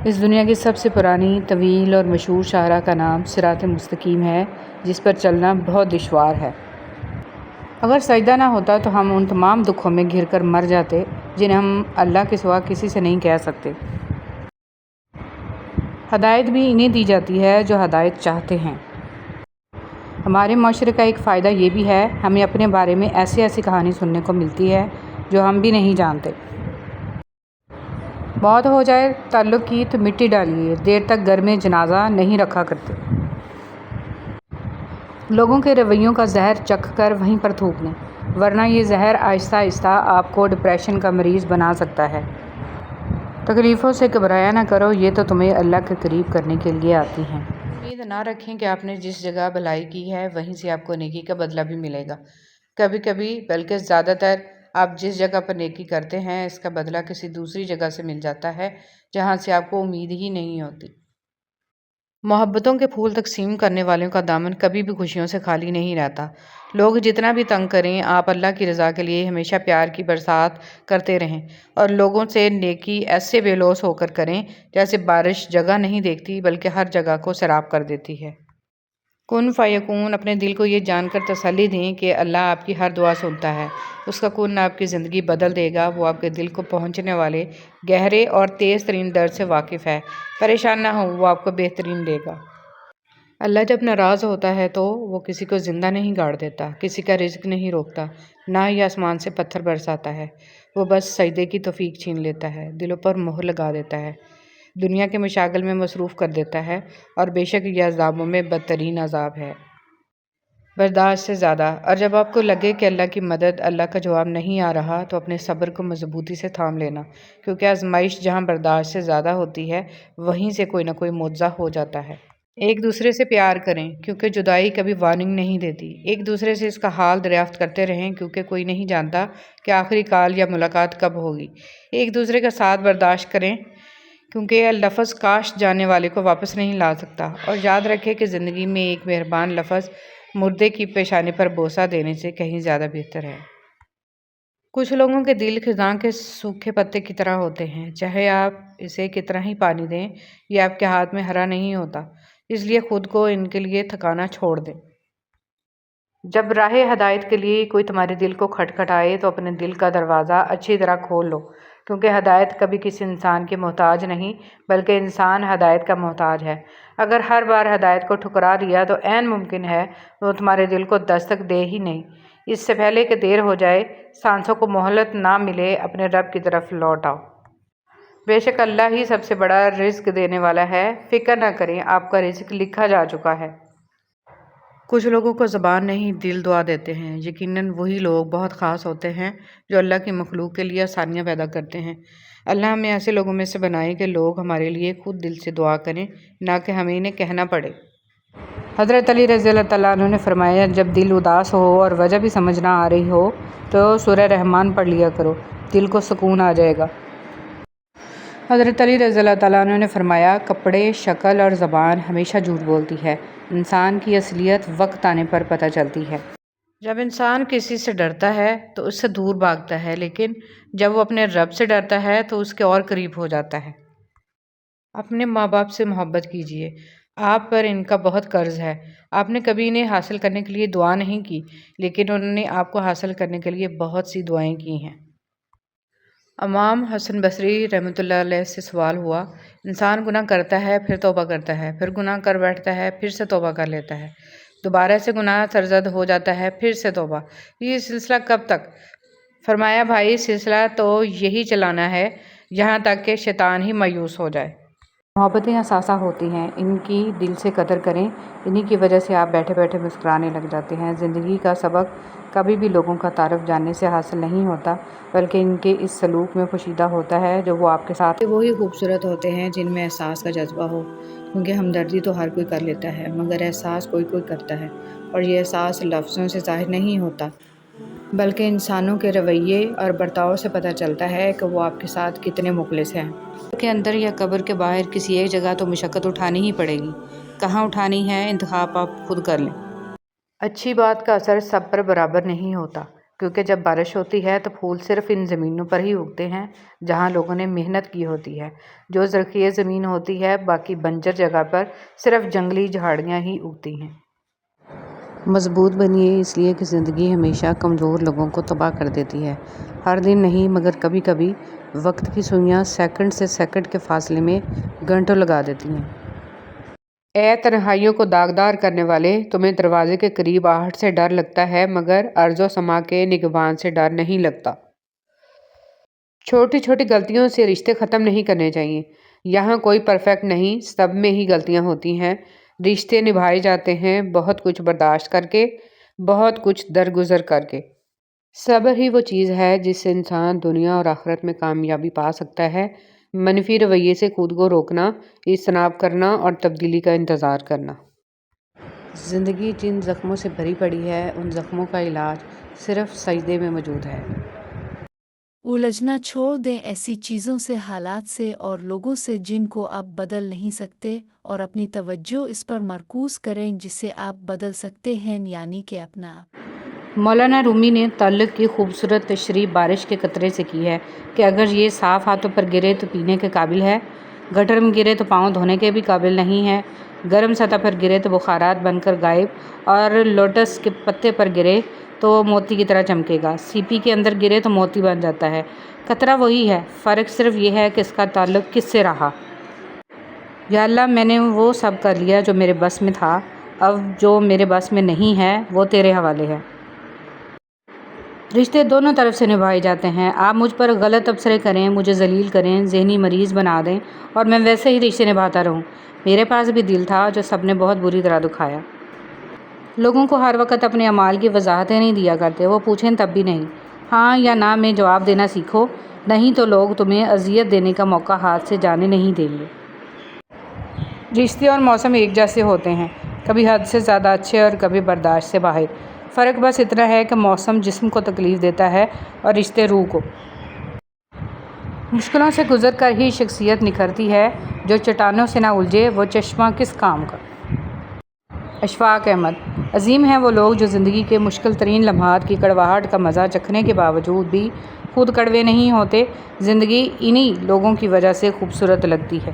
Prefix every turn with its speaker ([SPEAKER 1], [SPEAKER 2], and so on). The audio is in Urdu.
[SPEAKER 1] اس دنیا کی سب سے پرانی، طویل اور مشہور شاہراہ کا نام صراط مستقیم ہے، جس پر چلنا بہت دشوار ہے۔ اگر سجدہ نہ ہوتا تو ہم ان تمام دکھوں میں گھر کر مر جاتے جنہیں ہم اللہ کے سوا کسی سے نہیں کہہ سکتے۔ ہدایت بھی انہیں دی جاتی ہے جو ہدایت چاہتے ہیں۔ ہمارے معاشرے کا ایک فائدہ یہ بھی ہے، ہمیں اپنے بارے میں ایسی کہانی سننے کو ملتی ہے جو ہم بھی نہیں جانتے۔ موت ہو جائے تعلق کی تو مٹی ڈالیے، دیر تک گھر میں جنازہ نہیں رکھا کرتے۔ لوگوں کے رویوں کا زہر چکھ کر وہیں پر تھوک دیں، ورنہ یہ زہر آہستہ آہستہ آپ کو ڈپریشن کا مریض بنا سکتا ہے۔ تکلیفوں سے گھبرایا نہ کرو، یہ تو تمہیں اللہ کے قریب کرنے کے لیے آتی ہیں۔ امید نہ رکھیں کہ آپ نے جس جگہ بھلائی کی ہے وہیں سے آپ کو نیکی کا بدلہ بھی ملے گا۔ کبھی کبھی بلکہ زیادہ تر آپ جس جگہ پر نیکی کرتے ہیں اس کا بدلہ کسی دوسری جگہ سے مل جاتا ہے جہاں سے آپ کو امید ہی نہیں ہوتی۔ محبتوں کے پھول تقسیم کرنے والوں کا دامن کبھی بھی خوشیوں سے خالی نہیں رہتا۔ لوگ جتنا بھی تنگ کریں، آپ اللہ کی رضا کے لیے ہمیشہ پیار کی برسات کرتے رہیں اور لوگوں سے نیکی ایسے بے لوث ہو کر کریں جیسے بارش جگہ نہیں دیکھتی بلکہ ہر جگہ کو سیراب کر دیتی ہے۔ کن فیکون، اپنے دل کو یہ جان کر تسلی دیں کہ اللہ آپ کی ہر دعا سنتا ہے۔ اس کا کن آپ کی زندگی بدل دے گا۔ وہ آپ کے دل کو پہنچنے والے گہرے اور تیز ترین درد سے واقف ہے۔ پریشان نہ ہو، وہ آپ کو بہترین دے گا۔ اللہ جب ناراض ہوتا ہے تو وہ کسی کو زندہ نہیں گاڑ دیتا، کسی کا رزق نہیں روکتا، نہ ہی آسمان سے پتھر برساتا ہے۔ وہ بس سجدے کی توفیق چھین لیتا ہے، دلوں پر مہر لگا دیتا ہے، دنیا کے مشاغل میں مصروف کر دیتا ہے، اور بے شک یہ عذابوں میں بدترین عذاب ہے، برداشت سے زیادہ۔ اور جب آپ کو لگے کہ اللہ کی مدد، اللہ کا جواب نہیں آ رہا تو اپنے صبر کو مضبوطی سے تھام لینا، کیونکہ آزمائش جہاں برداشت سے زیادہ ہوتی ہے وہیں سے کوئی نہ کوئی معجزہ ہو جاتا ہے۔ ایک دوسرے سے پیار کریں کیونکہ جدائی کبھی وارننگ نہیں دیتی۔ ایک دوسرے سے اس کا حال دریافت کرتے رہیں کیونکہ کوئی نہیں جانتا کہ آخری کال یا ملاقات کب ہوگی۔ ایک دوسرے کا ساتھ برداشت کریں کیونکہ لفظ کاش جانے والے کو واپس نہیں لا سکتا، اور یاد رکھیں کہ زندگی میں ایک مہربان لفظ مردے کی پیشانی پر بوسہ دینے سے کہیں زیادہ بہتر ہے۔ کچھ لوگوں کے دل خزاں کے سوکھے پتے کی طرح ہوتے ہیں، چاہے آپ اسے کتنا ہی پانی دیں یہ آپ کے ہاتھ میں ہرا نہیں ہوتا، اس لیے خود کو ان کے لیے تھکانا چھوڑ دیں۔ جب راہ ہدایت کے لیے کوئی تمہارے دل کو کھٹکھٹائے تو اپنے دل کا دروازہ اچھی طرح کھول لو، کیونکہ ہدایت کبھی کسی انسان کی محتاج نہیں بلکہ انسان ہدایت کا محتاج ہے۔ اگر ہر بار ہدایت کو ٹھکرا دیا تو عین ممکن ہے وہ تمہارے دل کو دستک دے ہی نہیں۔ اس سے پہلے کہ دیر ہو جائے، سانسوں کو مہلت نہ ملے، اپنے رب کی طرف لوٹ آؤ۔ بے شک اللہ ہی سب سے بڑا رزق دینے والا ہے، فکر نہ کریں، آپ کا رزق لکھا جا چکا ہے۔ کچھ لوگوں کو زبان نہیں دل دعا دیتے ہیں، یقیناً وہی لوگ بہت خاص ہوتے ہیں جو اللہ کی مخلوق کے لیے آسانیاں پیدا کرتے ہیں۔ اللہ ہمیں ایسے لوگوں میں سے بنائے کہ لوگ ہمارے لیے خود دل سے دعا کریں، نہ کہ ہمیں انہیں کہنا پڑے۔ حضرت علی رضی اللہ تعالیٰ عنہ نے فرمایا، جب دل اداس ہو اور وجہ بھی سمجھ نہ آ رہی ہو تو سورہ رحمان پڑھ لیا کرو، دل کو سکون آ جائے گا۔ حضرت علی رضی اللہ تعالیٰ عنہ نے فرمایا، کپڑے، شکل اور زبان ہمیشہ جھوٹ بولتی ہے، انسان کی اصلیت وقت آنے پر پتہ چلتی ہے۔ جب انسان کسی سے ڈرتا ہے تو اس سے دور بھاگتا ہے، لیکن جب وہ اپنے رب سے ڈرتا ہے تو اس کے اور قریب ہو جاتا ہے۔ اپنے ماں باپ سے محبت کیجیے، آپ پر ان کا بہت قرض ہے۔ آپ نے کبھی انہیں حاصل کرنے کے لیے دعا نہیں کی، لیکن انہوں نے آپ کو حاصل کرنے کے لیے بہت سی دعائیں کی ہیں۔ امام حسن بصری رحمۃ اللہ علیہ سے سوال ہوا، انسان گناہ کرتا ہے، پھر توبہ کرتا ہے، پھر گناہ کر بیٹھتا ہے، پھر سے توبہ کر لیتا ہے، دوبارہ سے گناہ سرزد ہو جاتا ہے، پھر سے توبہ، یہ سلسلہ کب تک؟ فرمایا، بھائی سلسلہ تو یہی چلانا ہے یہاں تک کہ شیطان ہی مایوس ہو جائے۔ محبتیں اثاثہ ہوتی ہیں، ان کی دل سے قدر کریں، انہی کی وجہ سے آپ بیٹھے بیٹھے مسکرانے لگ جاتے ہیں۔ زندگی کا سبق کبھی بھی لوگوں کا تعارف جاننے سے حاصل نہیں ہوتا بلکہ ان کے اس سلوک میں پوشیدہ ہوتا ہے جو وہ آپ کے ساتھ وہی خوبصورت ہوتے ہیں جن میں احساس کا جذبہ ہو، کیونکہ ہمدردی تو ہر کوئی کر لیتا ہے مگر احساس کوئی کوئی کرتا ہے، اور یہ احساس لفظوں سے ظاہر نہیں ہوتا بلکہ انسانوں کے رویے اور برتاؤ سے پتہ چلتا ہے کہ وہ آپ کے ساتھ کتنے مخلص ہیں۔ قبر کے اندر یا قبر کے باہر کسی ایک جگہ تو مشقت اٹھانی ہی پڑے گی، کہاں اٹھانی ہے انتخاب آپ خود کر لیں۔ اچھی بات کا اثر سب پر برابر نہیں ہوتا، کیونکہ جب بارش ہوتی ہے تو پھول صرف ان زمینوں پر ہی اگتے ہیں جہاں لوگوں نے محنت کی ہوتی ہے۔ جو زرخیز زمین ہوتی ہے باقی بنجر جگہ پر صرف جنگلی جھاڑیاں ہی اگتی ہیں۔ مضبوط بنیے، اس لیے کہ زندگی ہمیشہ کمزور لوگوں کو تباہ کر دیتی ہے۔ ہر دن نہیں مگر کبھی کبھی وقت کی سوئیاں سیکنڈ سے سیکنڈ کے فاصلے میں گھنٹوں لگا دیتی ہیں۔ اے تنہائیوں کو داغدار کرنے والے، تمہیں دروازے کے قریب آہٹ سے ڈر لگتا ہے مگر ارض و سما کے نگہبان سے ڈر نہیں لگتا۔ چھوٹی چھوٹی غلطیوں سے رشتے ختم نہیں کرنے چاہیے۔ یہاں کوئی پرفیکٹ نہیں، سب میں ہی غلطیاں ہوتی ہیں۔ رشتے نبھائے جاتے ہیں بہت کچھ برداشت کر کے، بہت کچھ درگزر کر کے۔ صبر ہی وہ چیز ہے جس سے انسان دنیا اور آخرت میں کامیابی پا سکتا ہے۔ منفی رویے سے خود کو روکنا، اجتناب کرنا اور تبدیلی کا انتظار کرنا۔ زندگی جن زخموں سے بھری پڑی ہے ان زخموں کا علاج صرف سجدے میں موجود ہے۔
[SPEAKER 2] الجھنا چھوڑ دیں ایسی چیزوں سے، حالات سے اور لوگوں سے جن کو آپ بدل نہیں سکتے، اور اپنی توجہ اس پر مرکوز کریں جسے آپ بدل سکتے ہیں، یعنی کہ اپنا آپ۔
[SPEAKER 1] مولانا رومی نے تعلق کی خوبصورت تشریح بارش کے قطرے سے کی ہے کہ اگر یہ صاف ہاتھوں پر گرے تو پینے کے قابل ہے، گٹر میں گرے تو پاؤں دھونے کے بھی قابل نہیں ہے، گرم سطح پر گرے تو بخارات بن کر غائب، اور لوٹس کے پتے پر گرے تو موتی کی طرح چمکے گا۔ سیپی کے اندر گرے تو موتی بن جاتا ہے۔ قطرہ وہی ہے، فرق صرف یہ ہے کہ اس کا تعلق کس سے رہا۔ یا اللہ، میں نے وہ سب کر لیا جو میرے بس میں تھا، اب جو میرے بس میں نہیں ہے وہ تیرے حوالے ہے۔ رشتے دونوں طرف سے نبھائے جاتے ہیں۔ آپ مجھ پر غلط تبصرے کریں، مجھے ذلیل کریں، ذہنی مریض بنا دیں اور میں ویسے ہی رشتے نبھاتا رہوں۔ میرے پاس بھی دل تھا جو سب نے بہت بری طرح دکھایا۔ لوگوں کو ہر وقت اپنے اعمال کی وضاحتیں نہیں دیا کرتے، وہ پوچھیں تب بھی نہیں۔ ہاں یا نہ میں جواب دینا سیکھو، نہیں تو لوگ تمہیں اذیت دینے کا موقع ہاتھ سے جانے نہیں دیں گے۔ رشتے اور موسم ایک جیسے ہوتے ہیں، کبھی حد سے زیادہ اچھے اور کبھی برداشت سے باہر۔ فرق بس اتنا ہے کہ موسم جسم کو تکلیف دیتا ہے اور رشتے روح کو۔ مشکلوں سے گزر کر ہی شخصیت نکھرتی ہے، جو چٹانوں سے نہ الجھے وہ چشمہ کس کام کا۔ اشفاق احمد۔ عظیم ہیں وہ لوگ جو زندگی کے مشکل ترین لمحات کی کڑواہٹ کا مزہ چکھنے کے باوجود بھی خود کڑوے نہیں ہوتے۔ زندگی انہی لوگوں کی وجہ سے خوبصورت لگتی ہے۔